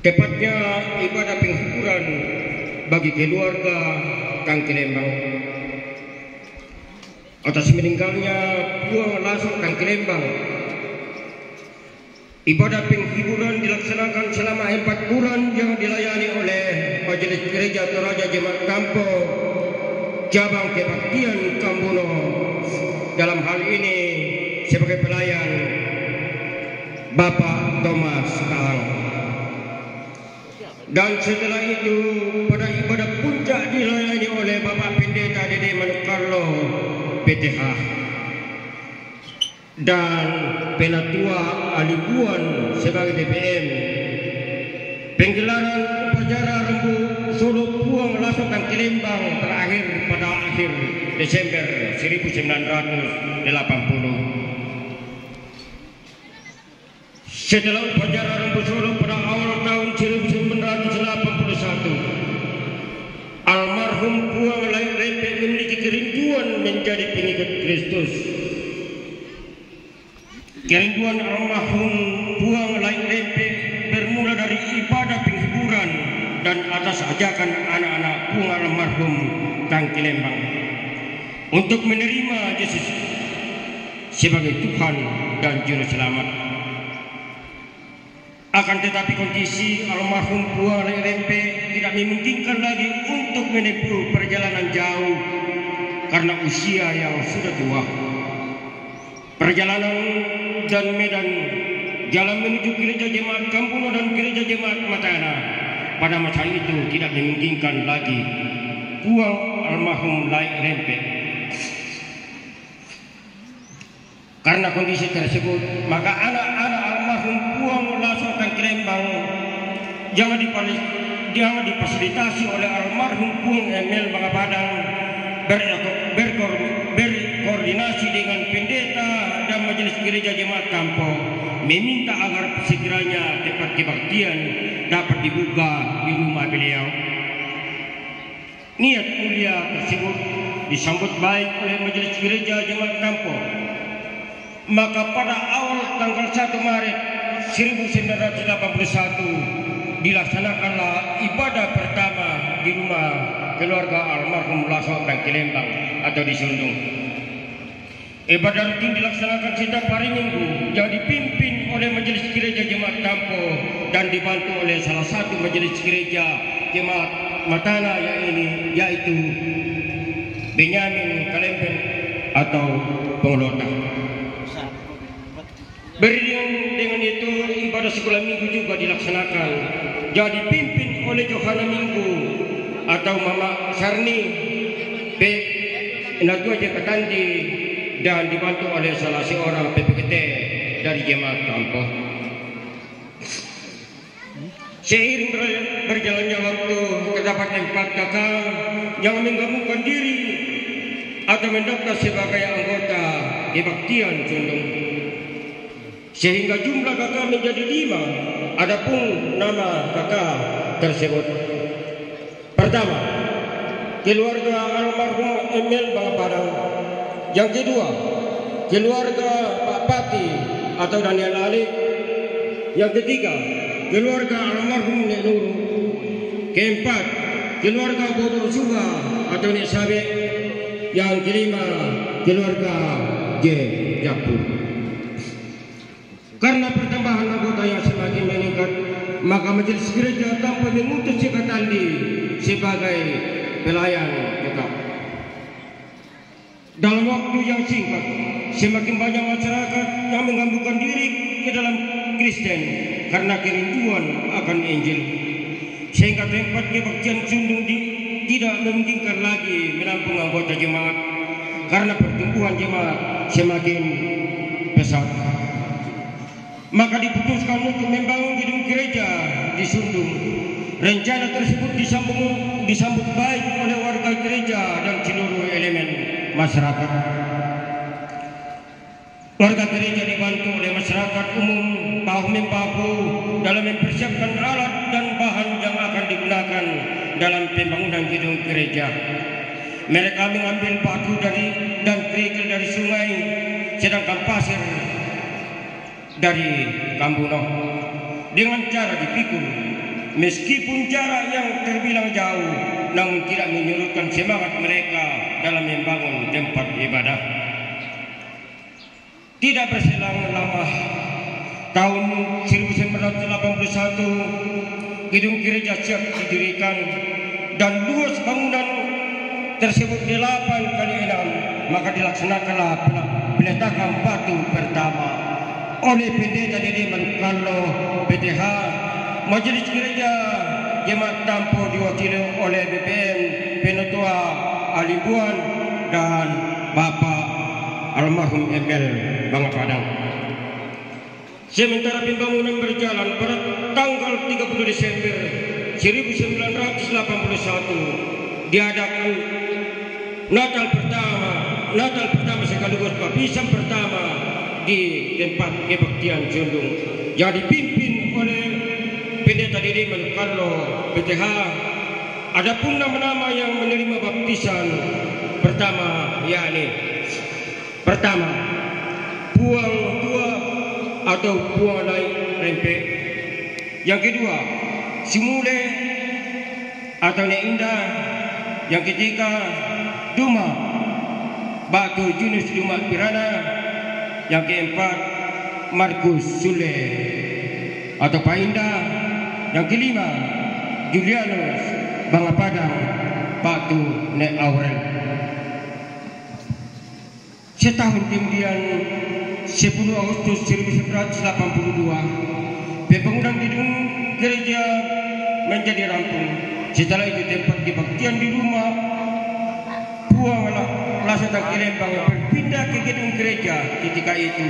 Tepatnya ibadah penghiburan bagi keluarga Kang Kilembang atas meninggalnya Puang Lasok Kang Kilembang. Ibadah penghiburan dilaksanakan selama 4 bulan yang dilayani oleh Majelis Gereja Toraja Jemaat Kampo Cabang Kebaktian Kambuno, dalam hal ini sebagai pelayan Bapak Thomas Kalang. Dan setelah itu pada ibadah puncak dilayani oleh Bapak Pendeta Dede Manukarlo PTH dan Penatua Ali Buan sebagai DPM. Penggelaran upacara Rembu Solo Puang Lasok Kang Kilembang terakhir pada akhir Desember 1980. Setelah upacara Rembu Solo pada awal tahun 1981, almarhum Puang Lain Rempe memiliki kerinduan menjadi pengikut Kristus. Kerinduan almarhum Puang Lain Rempe bermula dari ibadah penghiburan dan atas ajakan anak-anak Puang almarhum Kang Kilembang untuk menerima Yesus sebagai Tuhan dan Juru Selamat. Akan tetapi kondisi almarhum Puang Lain Rempe tidak memungkinkan lagi untuk menempuh perjalanan jauh karena usia yang sudah tua. Perjalanan dan medan jalan menuju gereja jemaat Kampuno dan gereja jemaat Matana pada masa itu tidak memungkinkan lagi Puang almarhum Lain Rempe. Karena kondisi tersebut, maka anak-anak almarhum Puang Lasok Kang Kilembang jangan difasilitasi oleh almarhum Puang Emil Bangapadang, berkoordinasi dengan pendeta dan majelis gereja jemaat Kampo, meminta agar segera tempat kebaktian dapat dibuka di rumah beliau. Niat mulia tersebut disambut baik oleh majelis gereja jemaat Kampo. Maka pada awal tanggal 1 Maret 1981 dilaksanakanlah ibadah pertama di rumah keluarga almarhum Lasok Kang Kilembang atau di Sundung. Ibadah rutin dilaksanakan setiap hari Minggu yang dipimpin oleh majelis gereja jemaat Kampo dan dibantu oleh salah satu majelis gereja jemaat Matana yaitu Benyamin Kalempen atau pengelota. Beriring dengan itu ibadah sekolah minggu juga dilaksanakan, jadi dipimpin oleh Johana Minggu atau Mama Sarni P. Natua Jekatandi dan dibantu oleh salah seorang PPKT dari jemaat Kampo. Seiring berjalannya waktu, terdapat 4 kakak yang menggabungkan diri atau mendaftar sebagai anggota kebaktian Sundung, sehingga jumlah kakak menjadi 5. Adapun nama kakak tersebut: pertama, keluarga almarhum Emil Bangapadang. Yang kedua, keluarga Pak Pati atau Daniel Ali. Yang ketiga, keluarga almarhum Nek Nuru. Keempat, keluarga Bodo Suga atau Nek Sabe. Yang kelima, keluarga J. Jakub. Karena pertambahan anggota yang semakin meningkat, maka majelis gereja tanpa mengutus Jekatandi sebagai pelayan tetap. Dalam waktu yang singkat, semakin banyak masyarakat yang menggabungkan diri ke dalam Kristen karena kerinduan akan Injil, sehingga tempat kebaktian Sundung tidak memungkinkan lagi menampung anggota jemaat karena pertumbuhan jemaat semakin pesat. Maka diputuskan untuk membangun gedung gereja di Sundung. Rencana tersebut disambut baik oleh warga gereja dan seluruh elemen masyarakat. Warga gereja dibantu oleh masyarakat umum bahu-membahu dalam mempersiapkan alat dan bahan yang akan digunakan dalam pembangunan gedung gereja. Mereka mengambil batu dan kerikil dari sungai, sedangkan pasir dari Kambuno dengan cara dipikul meskipun jarak yang terbilang jauh, namun tidak menyurutkan semangat mereka dalam membangun tempat ibadah. Tidak berselang lama, tahun 1981 gedung gereja siap didirikan dan luas bangunan tersebut 8x6, maka dilaksanakanlah peletakan batu pertama oleh pendeta Dede Manukalo PTH. Majelis Gereja Jemaat Tampo diwakili oleh BPM Penatua Alimbuan dan Bapak almarhum Emel Bangapadang. Sementara pembangunan berjalan, pada tanggal 30 Desember 1981 diadakan Natal pertama sekaligus baptisan pertama di tempat kebaktian Jundung yang dipimpin oleh Pendeta Dede Manukalo PTH. Adapun nama-nama yang menerima baptisan pertama yakni pertama Puang Tua atau Puang Lai Rempe, yang kedua Simule atau Nek Indah, yang ketiga Duma Batu Junus Duma Pirana, yang keempat Markus Sule atau Painda, yang kelima Julianus Bangapadang Batu Nek Aurel. Setahun kemudian 10 Agustus 1982 pembangunan gedung gereja menjadi rampung. Setelah itu tempat kebaktian di rumah Puang Lasatan Kilembang berpindah ke gedung gereja. Ketika itu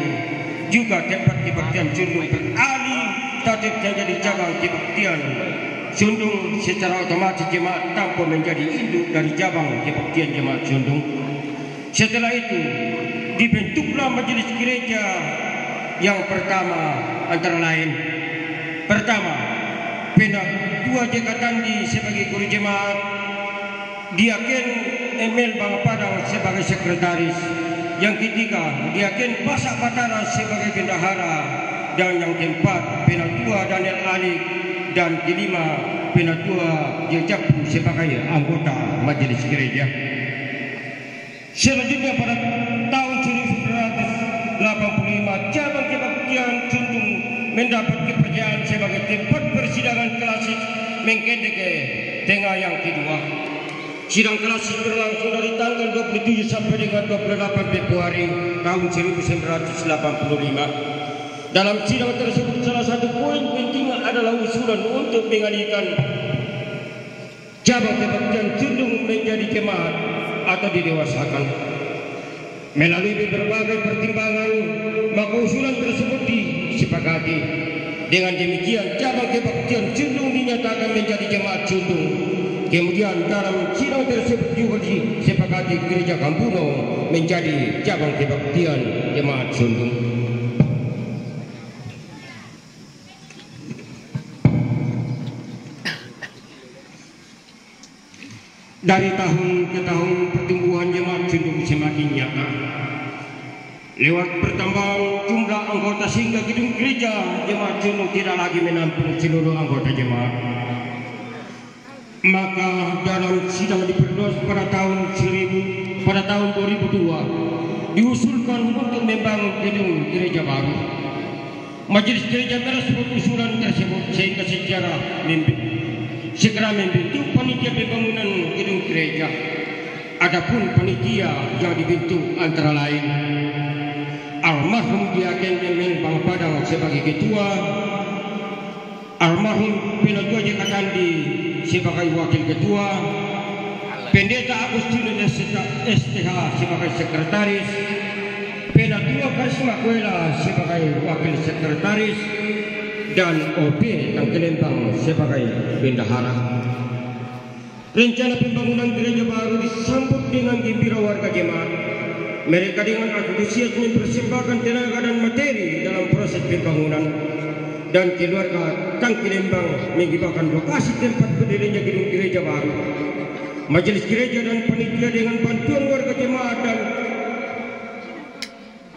juga tempat kebaktian Jundung beralih status menjadi cabang kebaktian Jundung. Secara otomatis Jemaat Tampo menjadi induk dari cabang kebaktian Jemaat Jundung. Setelah itu dibentuklah majelis gereja yang pertama, antara lain pertama Penatua Jekatandi sebagai guru jemaat, Diaken Emel Bangapadang sebagai sekretaris, yang ketiga Diaken Pasak Batara sebagai bendahara, dan yang keempat Penatua Daniel Alik, dan kelima Penatua Jejapu sebagai anggota majelis gereja. Selanjutnya pada tahun 1985 cabang kebaktian Jundung mendapat kepercayaan sebagai tempat persidangan klasik Mengkedeke tengah yang kedua. Sidang klasik berlangsung dari tanggal 27 sampai dengan 28 Februari tahun 1985. Dalam sidang tersebut salah satu poin penting adalah usulan untuk mengalihkan cabang kebaktian Jundung menjadi jemaat atau didewasakan. Melalui berbagai pertimbangan, maka usulan tersebut disepakati. Dengan demikian cabang kebaktian Jundung dinyatakan menjadi jemaat Jundung. Kemudian dalam sidang tersebut juga disepakati Gereja Kambuno menjadi cabang kebaktian jemaat Jundung. Dari tahun ke tahun pertumbuhan jemaat Jundung semakin nyata. Lewat pertambahan jumlah anggota sehingga gedung gereja jemaat Jundung tidak lagi menampung seluruh anggota jemaat. Maka dalam sidang diperluas pada tahun 2002 diusulkan untuk membangun gedung gereja baru. Majelis gereja merespon usulan tersebut sehingga segera membentuk panitia pembangunan gedung gereja. Adapun panitia yang dibentuk antara lain almarhum Diaken Emel Bangapadang sebagai ketua, almarhum Penatua Jekatandi sebagai wakil ketua, Pendeta Agustinus STH sebagai sekretaris, Penatua Karisma Kuela sebagai wakil sekretaris, dan OP Tangkelembang sebagai bendahara. Rencana pembangunan gereja baru disambut dengan gembira warga jemaat. Mereka dengan antusias mempersembahkan tenaga dan materi dalam proses pembangunan, dan keluarga Tangkelembang menghibahkan lokasi tempat berdirinya gedung gereja baru. Majelis gereja dan panitia dengan bantuan warga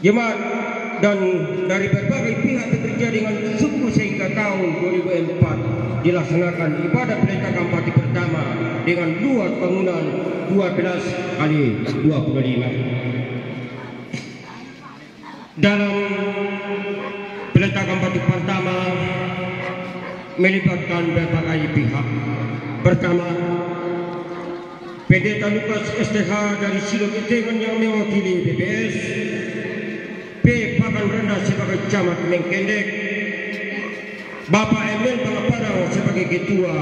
jemaat dan dari berbagai pihak bekerja dengan sungguh sehingga tahun 2004 dilaksanakan ibadah pendeta Kampati pertama dengan luas bangunan 12 kali 25. Dalam pendeta Kampati pertama melibatkan berbagai pihak. Pertama, Pendeta Lukas STH dari Silo Ketengan yang mewakili BPS, P. Pakan Rendah sebagai camat Mengkendek, Bapak Emil Pangaparang sebagai ketua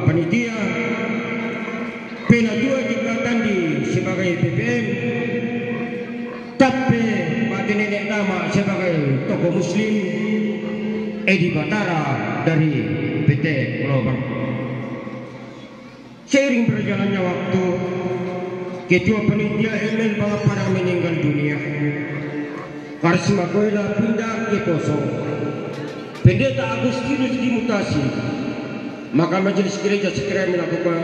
panitia, P. Najwa Jika Tandi sebagai BPM, Tape Pak Nenek Nama sebagai tokoh muslim, Edi Batara dari PT Global. Seiring berjalannya waktu, ketua panitia Emil Pangaparang meninggal dunia. Karisma Goela pindah ke Poso. Pendeta Agustinus dimutasi. Maka majelis gereja segera melakukan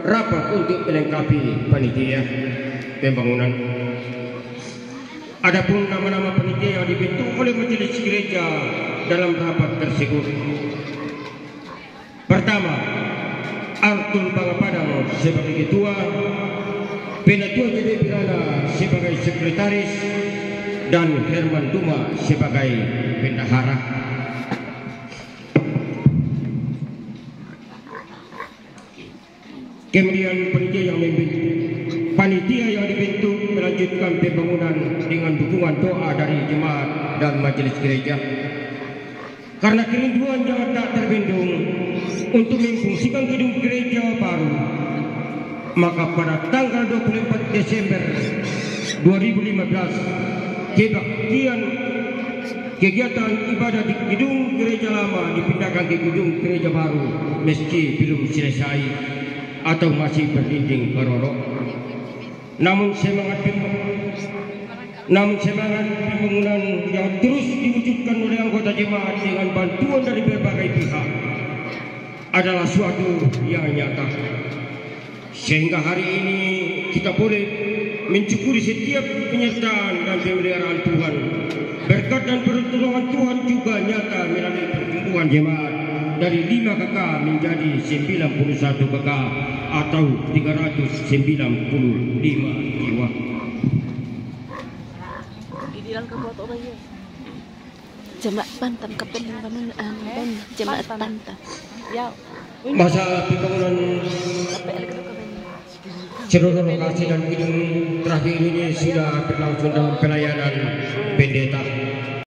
rapat untuk melengkapi panitia pembangunan. Adapun nama-nama panitia yang dibentuk oleh majelis gereja dalam rapat tersebut. Pertama, Arthur Pangaparang sebagai ketua, Penatua Jadi Pirana sebagai sekretaris, dan Herman Duma sebagai bendahara. Kemudian panitia yang dibentuk melanjutkan pembangunan dengan dukungan doa dari jemaat dan majelis gereja. Karena kerinduan yang tak terbendung untuk memfungsikan gedung gereja baru, maka pada tanggal 24 Desember 2015 kegiatan ibadah di gedung gereja lama dipindahkan ke gedung gereja baru meski belum selesai atau masih berdinding kerorok. Namun semangat pembangunan yang terus diwujudkan oleh anggota jemaat dengan bantuan dari berbagai pihak adalah suatu yang nyata. Sehingga hari ini kita boleh mensyukuri setiap penyertaan dan pemeliharaan Tuhan. Berkat dan pertolongan Tuhan juga nyata melalui pertumbuhan jemaat dari 5 KK menjadi 91 KK atau 395 jiwa. Jemaat Pantan Kepentingan dan Jemaat Pantan. Masa pembangunan seluruh lokasi dan gedung terakhir ini sudah berlangsung dalam pelayanan pendeta.